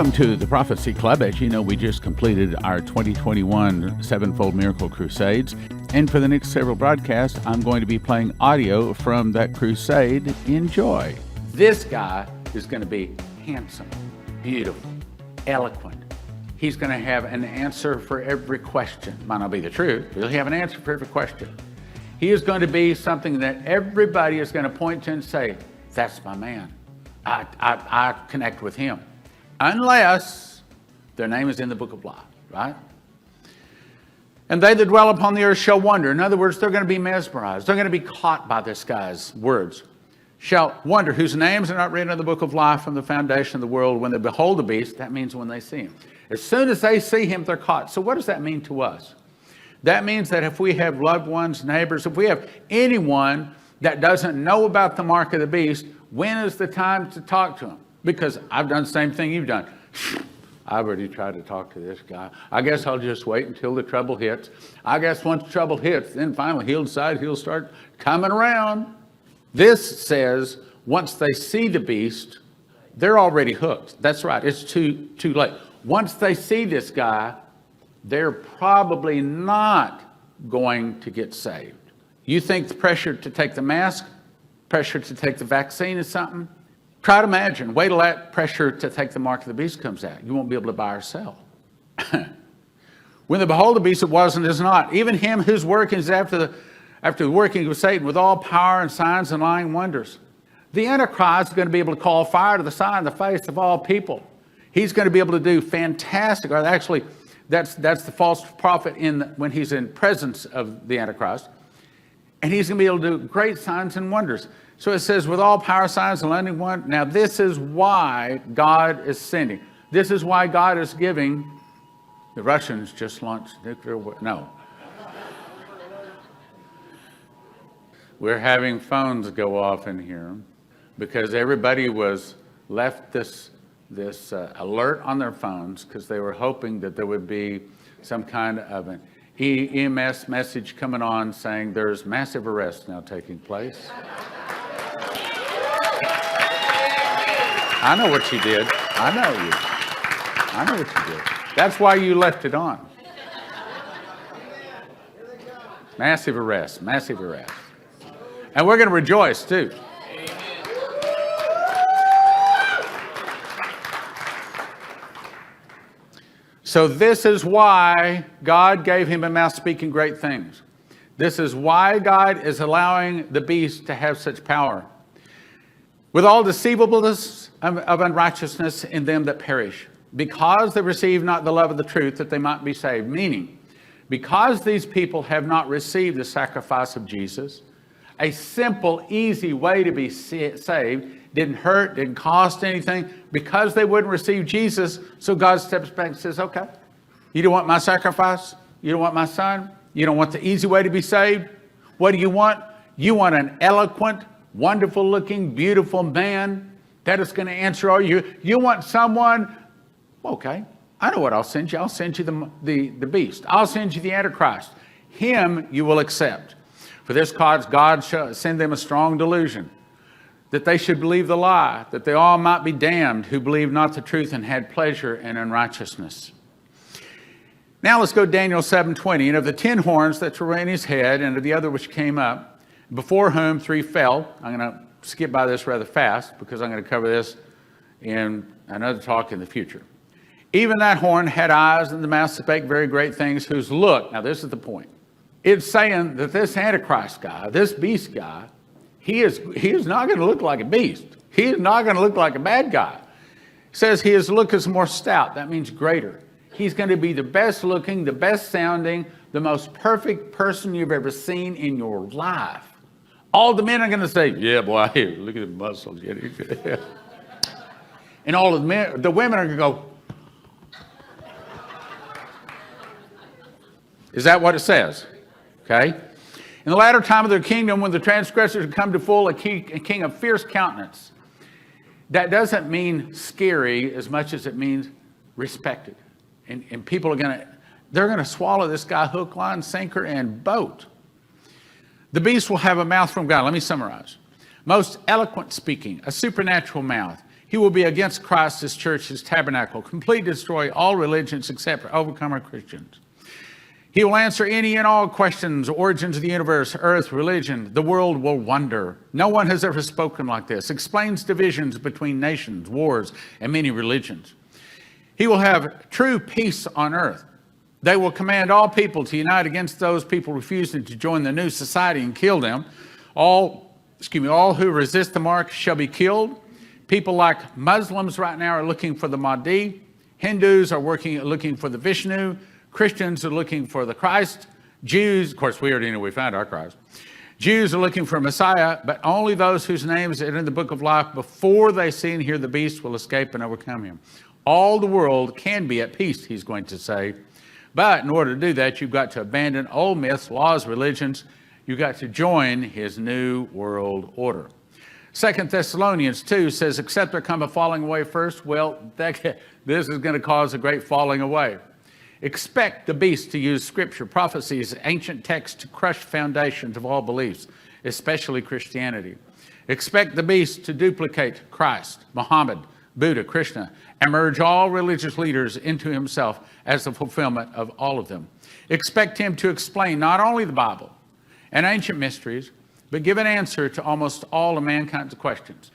Welcome to the Prophecy Club. As you know, we just completed our 2021 Sevenfold Miracle Crusades. And for the next several broadcasts, I'm going to be playing audio from that crusade. Enjoy. This guy is going to be handsome, beautiful, eloquent. He's going to have an answer for every question. Might not be the truth, but he'll have an answer for every question. He is going to be something that everybody is going to point to and say, that's my man. I connect with him. Unless their name is in the book of life, right? And they that dwell upon the earth shall wonder. In other words, they're going to be mesmerized. They're going to be caught by this guy's words. Shall wonder, whose names are not written in the book of life from the foundation of the world. When they behold the beast, that means when they see him. As soon as they see him, they're caught. So what does that mean to us? That means that if we have loved ones, neighbors, if we have anyone that doesn't know about the mark of the beast, when is the time to talk to them? Because I've done the same thing you've done. I've already tried to talk to this guy. I guess I'll just wait until the trouble hits. I guess once the trouble hits, then finally he'll decide he'll start coming around. This says once they see the beast, they're already hooked. That's right. It's too late. Once they see this guy, they're probably not going to get saved. You think the pressure to take the mask, pressure to take the vaccine is something? Try to imagine. Wait till that pressure to take the mark of the beast comes out. You won't be able to buy or sell. When they behold the beast, it was and is not. Even him whose working is after the working of Satan with all power and signs and lying wonders. The Antichrist is going to be able to call fire to the side of the face of all people. He's going to be able to do fantastic, or actually, that's the false prophet when he's in presence of the Antichrist. And he's going to be able to do great signs and wonders. So it says, with all power, signs, and lending one. Now, this is why God is sending. This is why God is giving. The Russians just launched nuclear weapons. No. We're having phones go off in here because everybody was left this alert on their phones because they were hoping that there would be some kind of an EMS message coming on saying there's massive arrests now taking place. I know what you did. I know what you did. That's why you left it on. Massive arrest, massive arrest. And we're going to rejoice too. So this is why God gave him a mouth speaking great things. This is why God is allowing the beast to have such power. With all deceivableness of unrighteousness in them that perish, because they receive not the love of the truth that they might be saved. Meaning, because these people have not received the sacrifice of Jesus, a simple, easy way to be saved, didn't hurt, didn't cost anything, because they wouldn't receive Jesus. So God steps back and says, okay, you don't want my sacrifice? You don't want my son? You don't want the easy way to be saved? What do you want? You want an eloquent, wonderful looking, beautiful man that is going to answer all you. You want someone, okay, I know what I'll send you. I'll send you the beast. I'll send you the Antichrist. Him you will accept. For this cause God shall send them a strong delusion, that they should believe the lie, that they all might be damned who believed not the truth and had pleasure in unrighteousness. Now let's go to Daniel 7:20. And of the 10 horns that were in his head, and of the other which came up, before whom 3 fell. I'm going to skip by this rather fast because I'm going to cover this in another talk in the future. Even that horn had eyes, and the mouth spake very great things, whose look, now this is the point. It's saying that this Antichrist guy, this beast guy, he is not going to look like a beast. He is not going to look like a bad guy. It says his look is more stout. That means greater. He's going to be the best looking, the best sounding, the most perfect person you've ever seen in your life. All the men are going to say, yeah, boy, look at the muscles. And all of the women are going to go, is that what it says? Okay. In the latter time of their kingdom, when the transgressors come to full, a king of fierce countenance. That doesn't mean scary as much as it means respected. And people are they're going to swallow this guy hook, line, sinker, and boat. The beast will have a mouth from God. Let me summarize. Most eloquent speaking, a supernatural mouth. He will be against Christ, his church, his tabernacle, completely destroy all religions except for overcomer Christians. He will answer any and all questions, origins of the universe, earth, religion. The world will wonder. No one has ever spoken like this. Explains divisions between nations, wars, and many religions. He will have true peace on earth. They will command all people to unite against those people refusing to join the new society and kill them. All who resist the mark shall be killed. People like Muslims right now are looking for the Mahdi. Hindus are looking for the Vishnu. Christians are looking for the Christ. Jews, of course, we already know we found our Christ. Jews are looking for Messiah, but only those whose names are in the book of life before they see and hear the beast will escape and overcome him. All the world can be at peace, he's going to say. But in order to do that, you've got to abandon old myths, laws, religions. You've got to join his new world order. 2 Thessalonians 2 says, except there come a falling away first. Well, this is going to cause a great falling away. Expect the beast to use scripture, prophecies, ancient texts to crush foundations of all beliefs, especially Christianity. Expect the beast to duplicate Christ, Muhammad, Buddha, Krishna, and merge all religious leaders into himself as the fulfillment of all of them. Expect him to explain not only the Bible and ancient mysteries, but give an answer to almost all of mankind's questions.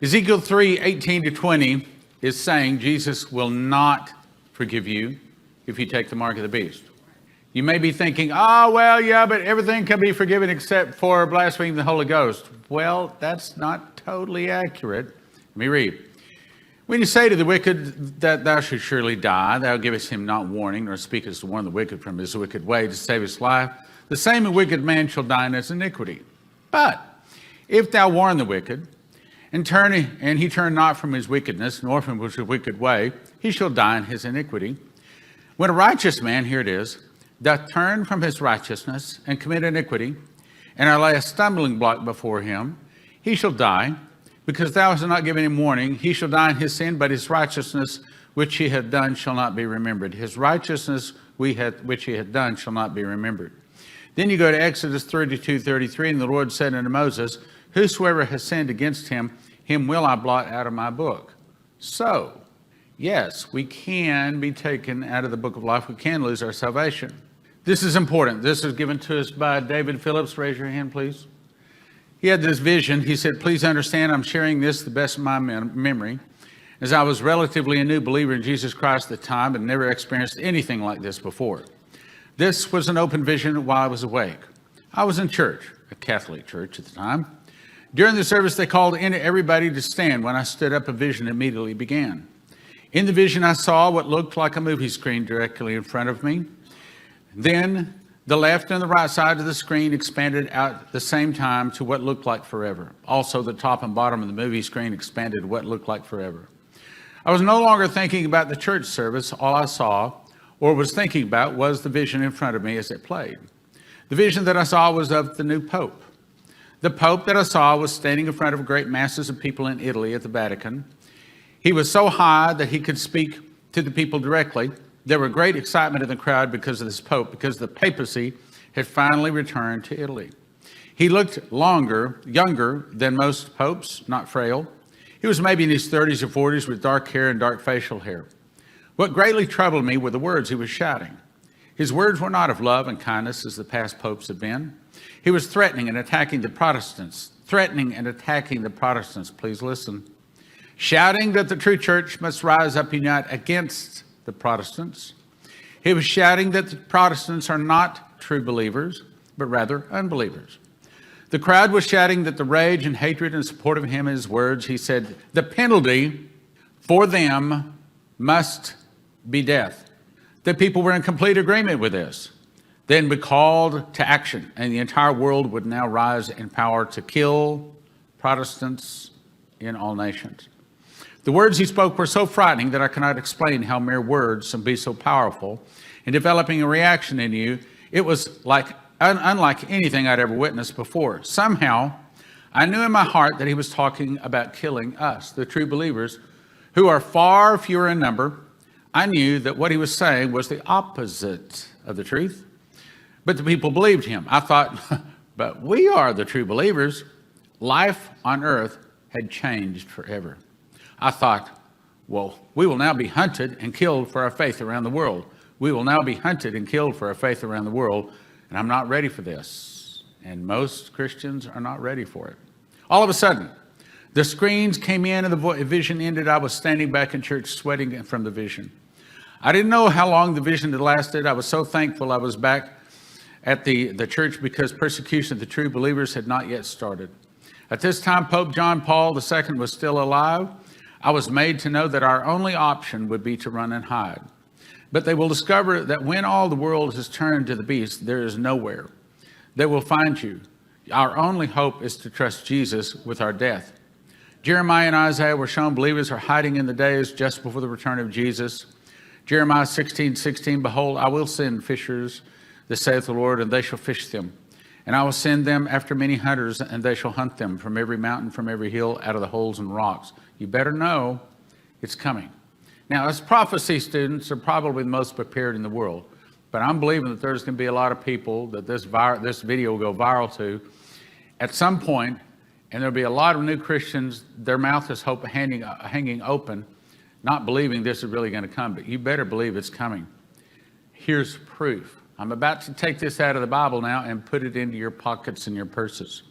Ezekiel 3:18-20 is saying Jesus will not forgive you if you take the mark of the beast. You may be thinking, oh, well, yeah, but everything can be forgiven except for blaspheming the Holy Ghost. Well, that's not totally accurate. Let me read. When you say to the wicked that thou should surely die, thou givest him not warning, nor speakest to warn the wicked from his wicked way to save his life, the same wicked man shall die in his iniquity. But if thou warn the wicked, and he turn not from his wickedness, nor from his wicked way, he shall die in his iniquity. When a righteous man, here it is, doth turn from his righteousness and commit iniquity, and I lay a stumbling block before him, he shall die, because thou hast not given him warning. He shall die in his sin, but his righteousness which he hath done shall not be remembered. His righteousness which he hath done shall not be remembered. Then you go to Exodus 32:33, and the Lord said unto Moses, whosoever has sinned against him, him will I blot out of my book. So, yes, we can be taken out of the book of life. We can lose our salvation. This is important. This is given to us by David Phillips. Raise your hand, please. He had this vision. He said, please understand, I'm sharing this the best of my memory, as I was relatively a new believer in Jesus Christ at the time and never experienced anything like this before. This was an open vision while I was awake. I was in church, a Catholic church at the time. During the service, they called in everybody to stand. When I stood up, a vision immediately began. In the vision, I saw what looked like a movie screen directly in front of me. Then the left and the right side of the screen expanded out at the same time to what looked like forever. Also, the top and bottom of the movie screen expanded to what looked like forever. I was no longer thinking about the church service. All I saw or was thinking about was the vision in front of me as it played. The vision that I saw was of the new Pope. The Pope that I saw was standing in front of great masses of people in Italy at the Vatican. He was so high that he could speak to the people directly. There were great excitement in the crowd because of this Pope, because the papacy had finally returned to Italy. He looked younger than most popes, not frail. He was maybe in his 30s or 40s with dark hair and dark facial hair. What greatly troubled me were the words he was shouting. His words were not of love and kindness as the past popes have been. He was threatening and attacking the Protestants. Please listen. Shouting that the true church must rise up and unite against the Protestants. He was shouting that the Protestants are not true believers, but rather unbelievers. The crowd was shouting that the rage and hatred in support of him and his words, he said, the penalty for them must be death. The people were in complete agreement with this. Then be called to action, and the entire world would now rise in power to kill Protestants in all nations. The words he spoke were so frightening that I cannot explain how mere words can be so powerful in developing a reaction in you. It was unlike anything I'd ever witnessed before. Somehow, I knew in my heart that he was talking about killing us, the true believers, who are far fewer in number. I knew that what he was saying was the opposite of the truth, but the people believed him. I thought, but we are the true believers. Life on earth had changed forever. I thought, well, we will now be hunted and killed for our faith around the world. We will now be hunted and killed for our faith around the world, and I'm not ready for this. And most Christians are not ready for it. All of a sudden, the screens came in and the vision ended. I was standing back in church sweating from the vision. I didn't know how long the vision had lasted. I was so thankful I was back at the church because persecution of the true believers had not yet started. At this time, Pope John Paul II was still alive. I was made to know that our only option would be to run and hide. But they will discover that when all the world has turned to the beast, there is nowhere. They will find you. Our only hope is to trust Jesus with our death. Jeremiah and Isaiah were shown believers are hiding in the days just before the return of Jesus. Jeremiah 16:16, behold, I will send fishers, thus saith the Lord, and they shall fish them. And I will send them after many hunters, and they shall hunt them from every mountain, from every hill, out of the holes and rocks. You better know it's coming. Now, as prophecy students are probably the most prepared in the world, but I'm believing that there's going to be a lot of people that this video will go viral to at some point, and there'll be a lot of new Christians, their mouth is hanging open, not believing this is really going to come, but you better believe it's coming. Here's proof. I'm about to take this out of the Bible now and put it into your pockets and your purses.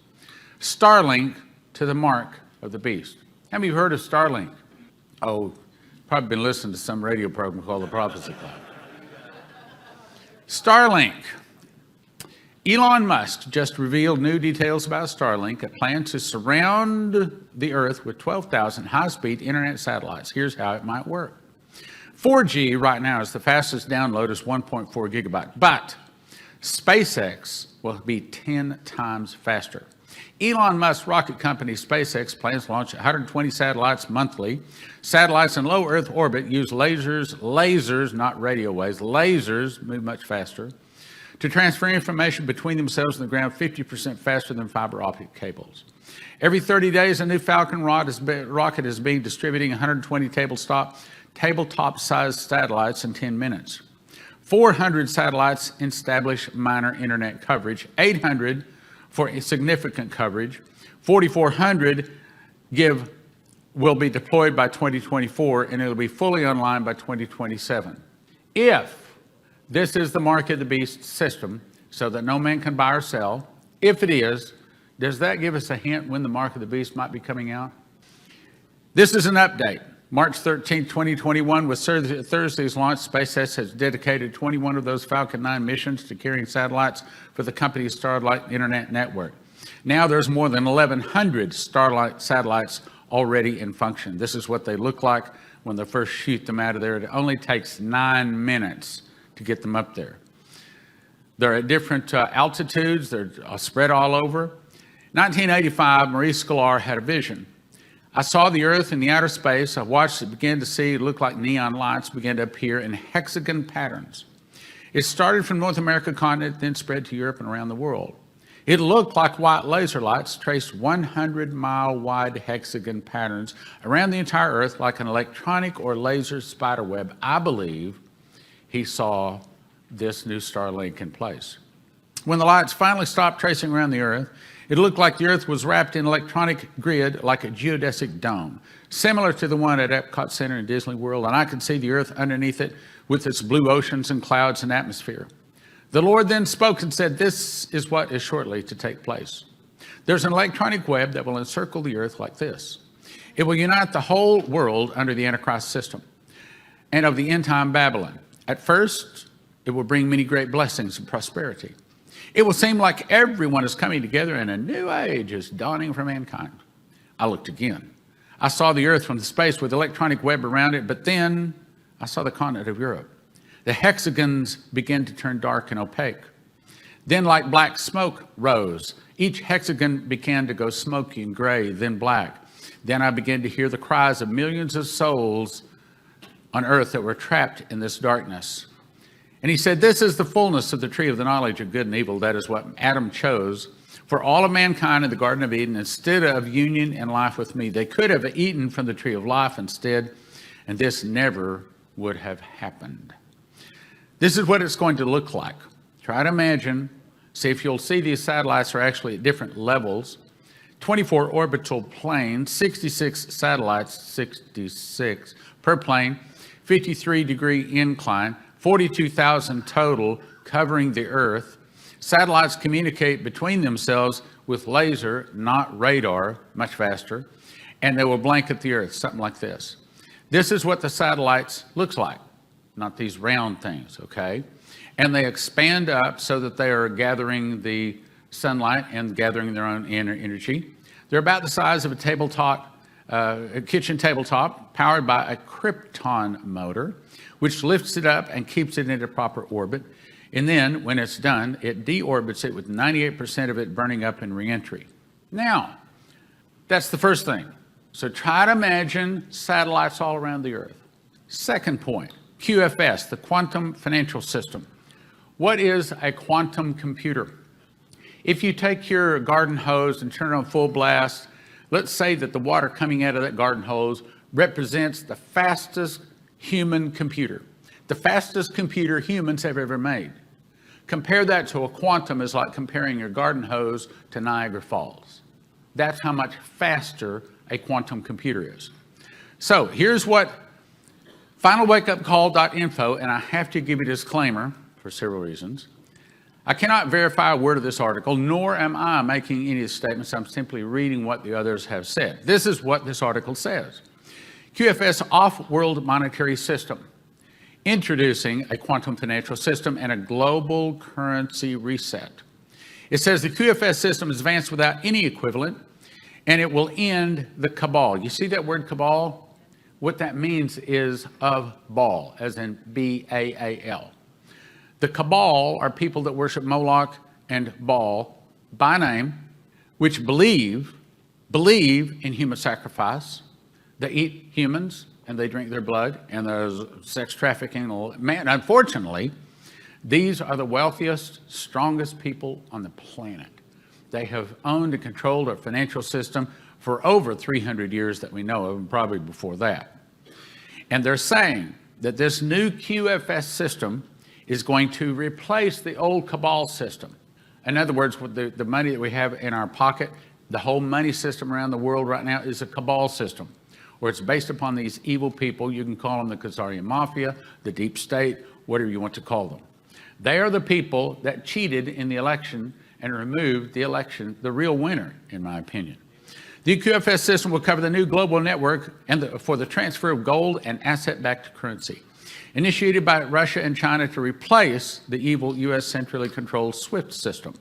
Starlink to the mark of the beast. How many of you heard of Starlink? Oh, probably been listening to some radio program called The Prophecy Club. Starlink. Elon Musk just revealed new details about Starlink, a plan to surround the Earth with 12,000 high-speed internet satellites. Here's how it might work. 4G right now is the fastest download is 1.4 gigabyte, but SpaceX will be 10 times faster. Elon Musk's rocket company SpaceX plans to launch 120 satellites monthly. Satellites in low Earth orbit use lasers, not radio waves, lasers move much faster, to transfer information between themselves and the ground 50% faster than fiber optic cables. Every 30 days, a new Falcon rocket is being distributing 120 tabletop-sized satellites in 10 minutes. 400 satellites establish minor internet coverage, 800 for significant coverage, 4,400 will be deployed by 2024, and it'll be fully online by 2027. If this is the mark of the beast system, so that no man can buy or sell, if it is, does that give us a hint when the mark of the beast might be coming out? This is an update. March 13, 2021, with Thursday's launch, SpaceX has dedicated 21 of those Falcon 9 missions to carrying satellites for the company's Starlink internet network. Now there's more than 1,100 Starlink satellites already in function. This is what they look like when they first shoot them out of there. It only takes 9 minutes to get them up there. They're at different altitudes. They're spread all over. 1985, Maurice Sklar had a vision. I saw the Earth in the outer space. I watched it begin to see, it looked like neon lights began to appear in hexagon patterns. It started from North America continent, then spread to Europe and around the world. It looked like white laser lights traced 100-mile wide hexagon patterns around the entire Earth like an electronic or laser spider web. I believe he saw this new Starlink in place. When the lights finally stopped tracing around the Earth, it looked like the Earth was wrapped in electronic grid like a geodesic dome, similar to the one at Epcot Center in Disney World, and I could see the Earth underneath it with its blue oceans and clouds and atmosphere. The Lord then spoke and said, this is what is shortly to take place. There's an electronic web that will encircle the Earth like this. It will unite the whole world under the Antichrist system and of the end-time Babylon. At first, it will bring many great blessings and prosperity. It will seem like everyone is coming together and a new age is dawning for mankind. I looked again. I saw the Earth from the space with electronic web around it, but then I saw the continent of Europe. The hexagons began to turn dark and opaque. Then like black smoke rose. Each hexagon began to go smoky and gray, then black. Then I began to hear the cries of millions of souls on earth that were trapped in this darkness. And he said, this is the fullness of the tree of the knowledge of good and evil. That is what Adam chose for all of mankind in the Garden of Eden. Instead of union and life with me, they could have eaten from the tree of life instead, and this never would have happened. This is what it's going to look like. Try to imagine, see if you'll see these satellites are actually at different levels. 24 orbital planes, 66 satellites, 66 per plane, 53-degree incline, 42,000 total covering the Earth. Satellites communicate between themselves with laser, not radar, much faster, and they will blanket the Earth, something like this. This is what the satellites looks like, not these round things, okay? And they expand up so that they are gathering the sunlight and gathering their own energy. They're about the size of a tabletop, a kitchen tabletop, powered by a krypton motor, which lifts it up and keeps it in a proper orbit. And then, when it's done, it deorbits it with 98% of it burning up in reentry. Now, that's the first thing. So try to imagine satellites all around the Earth. Second point, QFS, the quantum financial system. What is a quantum computer? If you take your garden hose and turn it on full blast, let's say that the water coming out of that garden hose represents the fastest human computer, the fastest computer humans have ever made. Compare that to a quantum is like comparing your garden hose to Niagara Falls. That's how much faster a quantum computer is. So here's what finalwakeupcall.info, and I have to give you a disclaimer for several reasons. I cannot verify a word of this article, nor am I making any statements. I'm simply reading what the others have said. This is what this article says. QFS off-world monetary system, introducing a quantum financial system and a global currency reset. It says the QFS system is advanced without any equivalent, and it will end the cabal. You see that word cabal? What that means is of Baal, as in B-A-A-L. The cabal are people that worship Moloch and Baal by name, which believe in human sacrifice. They eat humans and they drink their blood, and there's sex trafficking. Man, unfortunately, these are the wealthiest, strongest people on the planet. They have owned and controlled our financial system for over 300 years that we know of, and probably before that. And they're saying that this new QFS system is going to replace the old cabal system. In other words, with the money that we have in our pocket, the whole money system around the world right now is a cabal system, where it's based upon these evil people. You can call them the Khazarian Mafia, the deep state, whatever you want to call them. They are the people that cheated in the election and removed the election, the real winner, in my opinion. The QFS system will cover the new global network for the transfer of gold and asset-backed currency, initiated by Russia and China to replace the evil U.S. centrally controlled SWIFT system.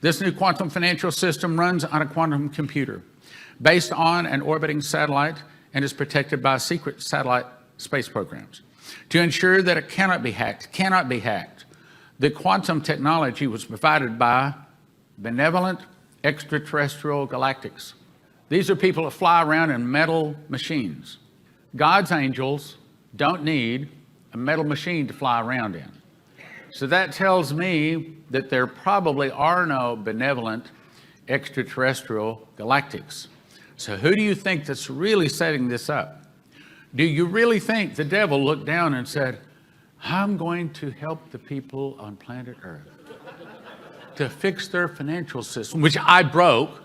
This new quantum financial system runs on a quantum computer based on an orbiting satellite and is protected by secret satellite space programs. To ensure that it cannot be hacked, the quantum technology was provided by benevolent extraterrestrial galactics. These are people that fly around in metal machines. God's angels don't need a metal machine to fly around in. So that tells me that there probably are no benevolent extraterrestrial galactics. So who do you think that's really setting this up? Do you really think the devil looked down and said, I'm going to help the people on planet Earth to fix their financial system, which I broke?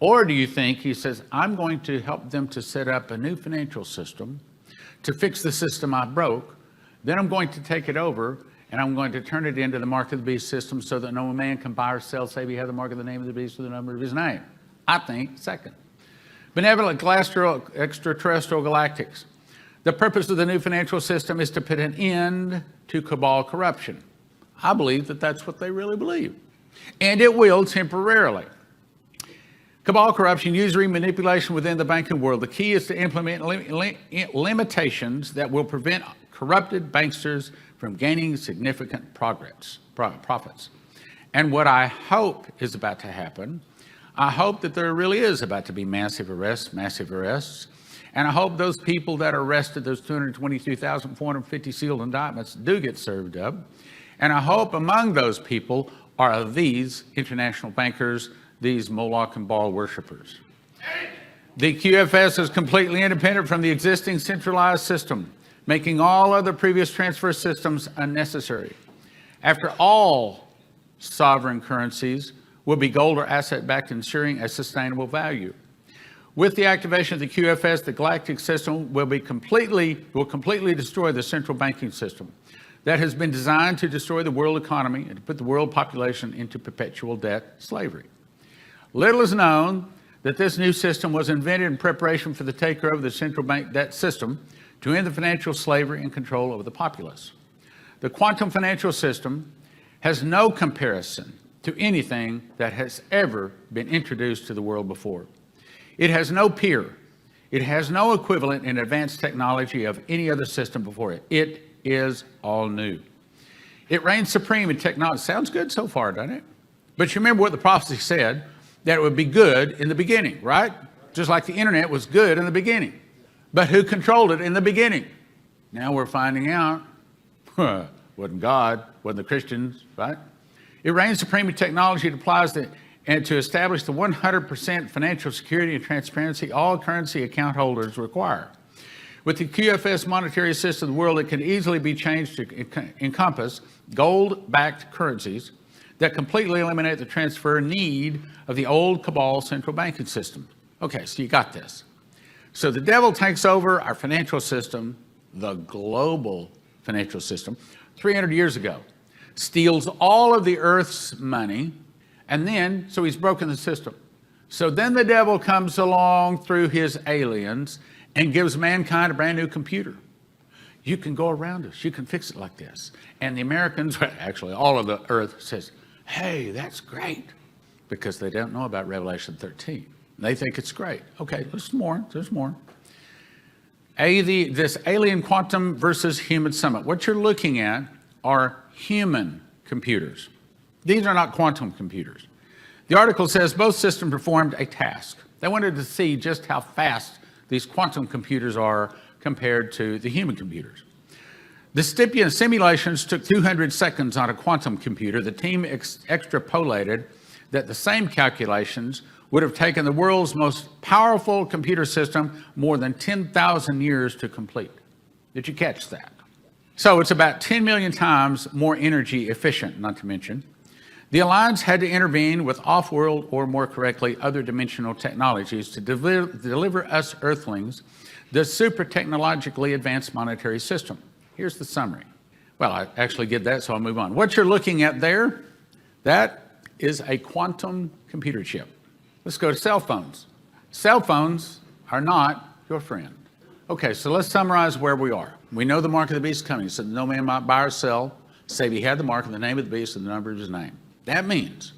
Or do you think he says, I'm going to help them to set up a new financial system to fix the system I broke? Then I'm going to take it over and I'm going to turn it into the mark of the beast system so that no man can buy or sell, save he have the mark of the name of the beast or the number of his name. I think second. Benevolent extraterrestrial galactics. The purpose of the new financial system is to put an end to cabal corruption. I believe that that's what they really believe. And it will temporarily. Cabal corruption, usury, manipulation within the banking world. The key is to implement limitations that will prevent corrupted banksters from gaining significant profits. And what I hope is about to happen, I hope that there really is about to be massive arrests. And I hope those people that are arrested, those 222,450 sealed indictments, do get served up. And I hope among those people are these international bankers, these Moloch and Baal worshipers. The QFS is completely independent from the existing centralized system, making all other previous transfer systems unnecessary. After all sovereign currencies will be gold or asset-backed, ensuring a sustainable value. With the activation of the QFS, the galactic system will completely destroy the central banking system that has been designed to destroy the world economy and to put the world population into perpetual debt slavery. Little is known that this new system was invented in preparation for the takeover of the central bank debt system to end the financial slavery and control over the populace. The quantum financial system has no comparison to anything that has ever been introduced to the world before. It has no peer. It has no equivalent in advanced technology of any other system before it. It is all new. It reigns supreme in technology. Sounds good so far, doesn't it? But you remember what the prophecy said, that it would be good in the beginning, right? Just like the internet was good in the beginning. But who controlled it in the beginning? Now we're finding out, wasn't God, wasn't the Christians, right? It reigns supreme in technology. It applies and to establish the 100% financial security and transparency all currency account holders require. With the QFS monetary system of the world, it can easily be changed to encompass gold-backed currencies that completely eliminate the transfer need of the old cabal central banking system. Okay, so you got this. So the devil takes over our financial system, the global financial system, 300 years ago, steals all of the earth's money, and then, so he's broken the system. So then the devil comes along through his aliens and gives mankind a brand new computer. You can go around us. You can fix it like this. And the Americans, actually all of the earth says, hey, that's great, because they don't know about Revelation 13. They think it's great. Okay, there's more. This alien quantum versus human summit. What you're looking at are human computers. These are not quantum computers. The article says both systems performed a task. They wanted to see just how fast these quantum computers are compared to the human computers. The simulations took 200 seconds on a quantum computer. The team extrapolated that the same calculations would have taken the world's most powerful computer system more than 10,000 years to complete. Did you catch that? So it's about 10 million times more energy efficient, not to mention. The Alliance had to intervene with off-world, or more correctly, other dimensional technologies to deliver us Earthlings the super technologically advanced monetary system. Here's the summary. Well, I actually did that, so I'll move on. What you're looking at there, that is a quantum computer chip. Let's go to cell phones. Cell phones are not your friend. Okay, so let's summarize where we are. We know the mark of the beast is coming. So no man might buy or sell, save he had the mark of the name of the beast and the number of his name. That means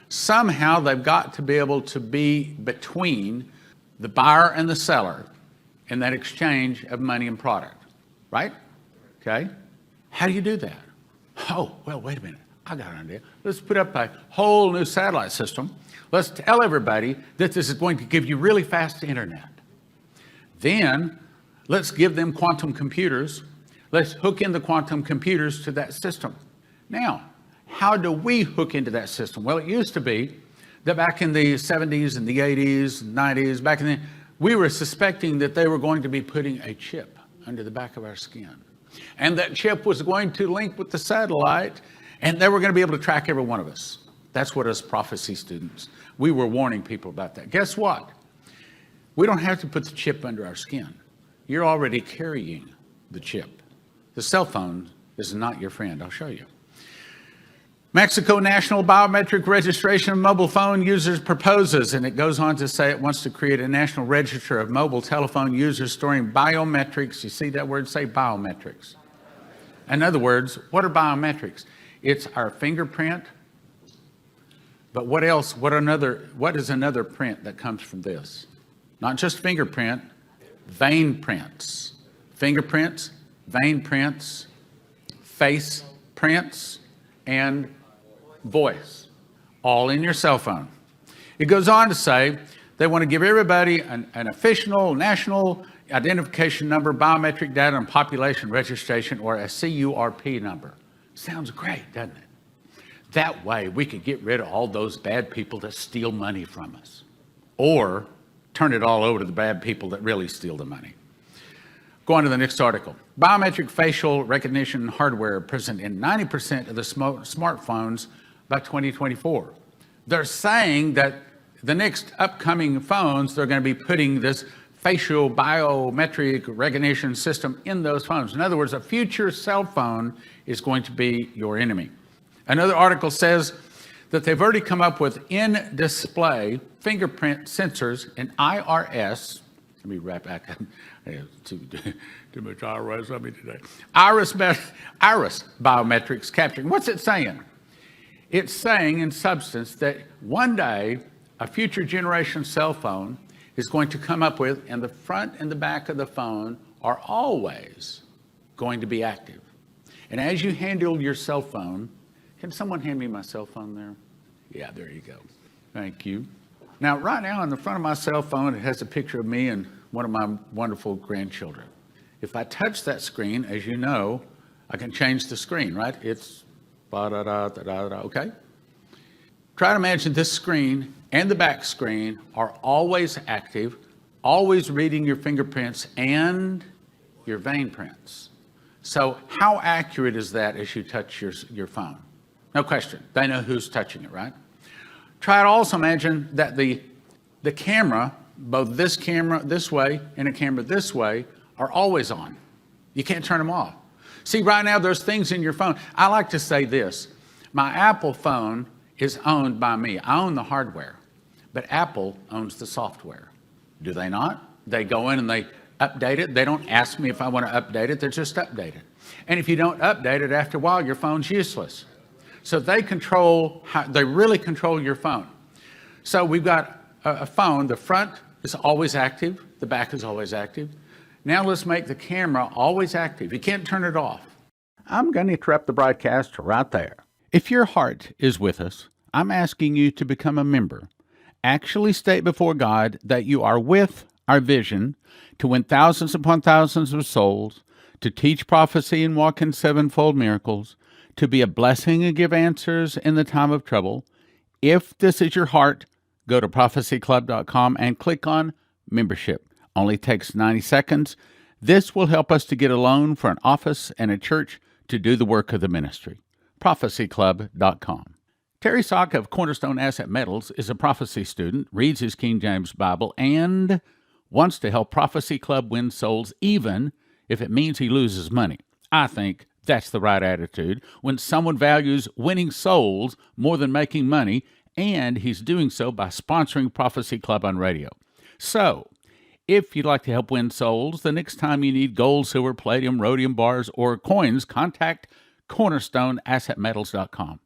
somehow they've got to be able to be between the buyer and the seller in that exchange of money and product, right? Okay. How do you do that? Oh, well, wait a minute. I got an idea. Let's put up a whole new satellite system. Let's tell everybody that this is going to give you really fast internet. Then let's give them quantum computers. Let's hook in the quantum computers to that system. Now, how do we hook into that system? Well, it used to be that back in the 70s and the 80s, 90s, back in the, we were suspecting that they were going to be putting a chip under the back of our skin. And that chip was going to link with the satellite, and they were going to be able to track every one of us. That's what us prophecy students, we were warning people about that. Guess what? We don't have to put the chip under our skin. You're already carrying the chip. The cell phone is not your friend. I'll show you. Mexico National Biometric Registration of Mobile Phone Users proposes, and it goes on to say it wants to create a national register of mobile telephone users storing biometrics. You see that word? Say biometrics. In other words, what are biometrics? It's our fingerprint. But what else? What is another print that comes from this? Not just fingerprint, vein prints. Fingerprints, vein prints, face prints, and voice, all in your cell phone. It goes on to say they want to give everybody an official national identification number, biometric data, and population registration, or a CURP number. Sounds great, doesn't it? That way we could get rid of all those bad people that steal money from us, or turn it all over to the bad people that really steal the money. Go on to the next article. Biometric facial recognition hardware present in 90% of the smartphones by 2024. They're saying that the next upcoming phones, they're going to be putting this facial biometric recognition system in those phones. In other words, a future cell phone is going to be your enemy. Another article says that they've already come up with in-display fingerprint sensors and IRS. Let me wrap back up. Too much IRS on me today. Iris biometrics capturing. What's it saying? It's saying, in substance, that one day a future generation cell phone is going to come up with, and the front and the back of the phone are always going to be active. And as you handle your cell phone, can someone hand me my cell phone there? Yeah, there you go. Thank you. Now, right now on the front of my cell phone, it has a picture of me and one of my wonderful grandchildren. If I touch that screen, as you know, I can change the screen, right? It's okay? Try to imagine this screen and the back screen are always active, always reading your fingerprints and your vein prints. So how accurate is that as you touch your phone? No question. They know who's touching it, right? Try to also imagine that the camera, both this camera this way and a camera this way, are always on. You can't turn them off. See, right now there's things in your phone. I like to say this. My Apple phone is owned by me. I own the hardware, but Apple owns the software. Do they not? They go in and they update it. They don't ask me if I want to update it. They just update it. And if you don't update it, after a while, your phone's useless. So they really control your phone. So we've got a phone. The front is always active. The back is always active. Now let's make the camera always active. You can't turn it off. I'm going to interrupt the broadcast right there. If your heart is with us, I'm asking you to become a member. Actually state before God that you are with our vision to win thousands upon thousands of souls, to teach prophecy and walk in sevenfold miracles, to be a blessing and give answers in the time of trouble. If this is your heart, go to prophecyclub.com and click on membership. Only takes 90 seconds. This will help us to get a loan for an office and a church to do the work of the ministry. prophecyclub.com. Terry Sock of Cornerstone Asset Metals is a prophecy student, reads his King James Bible, and wants to help Prophecy Club win souls, even if it means he loses money. I think that's the right attitude when someone values winning souls more than making money, and he's doing so by sponsoring Prophecy Club on radio. So, if you'd like to help win souls, the next time you need gold, silver, palladium, rhodium bars, or coins, contact CornerstoneAssetMetals.com.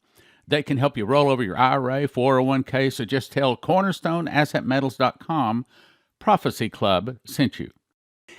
They can help you roll over your IRA, 401k, so just tell CornerstoneAssetMetals.com Prophecy Club sent you.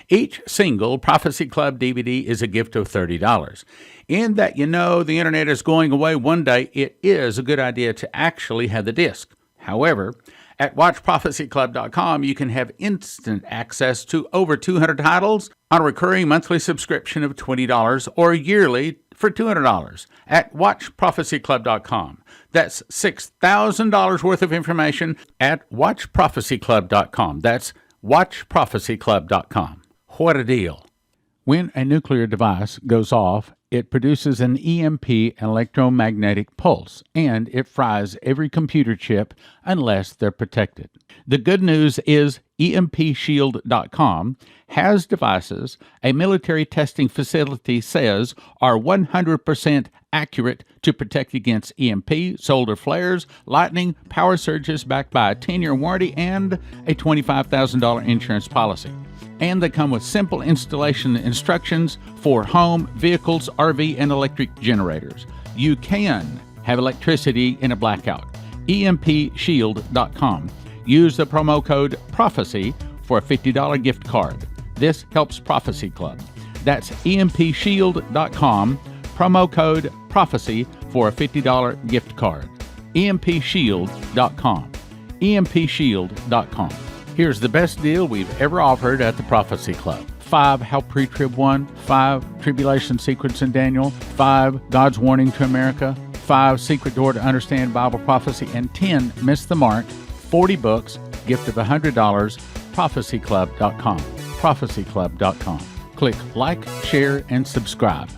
Each single Prophecy Club DVD is a gift of $30. In that you know the internet is going away one day, it is a good idea to actually have the disc. However, at WatchProphecyClub.com, you can have instant access to over 200 titles on a recurring monthly subscription of $20 or yearly for $200 at WatchProphecyClub.com. That's $6,000 worth of information at WatchProphecyClub.com. That's WatchProphecyClub.com. What a deal. When a nuclear device goes off, it produces an EMP electromagnetic pulse, and it fries every computer chip unless they're protected. The good news is EMPShield.com has devices a military testing facility says are 100% accurate to protect against EMP, solar flares, lightning, power surges backed by a 10-year warranty and a $25,000 insurance policy. And they come with simple installation instructions for home, vehicles, RV, and electric generators. You can have electricity in a blackout. EMPShield.com. Use the promo code PROPHECY for a $50 gift card. This helps Prophecy Club. That's EMPShield.com. Promo code PROPHECY for a $50 gift card. EMPShield.com. EMPShield.com. Here's the best deal we've ever offered at the Prophecy Club. 5 How Pre-Trib Won, 5 Tribulation Secrets in Daniel, 5 God's Warning to America, 5 Secret Door to Understand Bible Prophecy, and 10 Miss the Mark, 40 books, gift of $100, prophecyclub.com. Prophecyclub.com. Click like, share, and subscribe.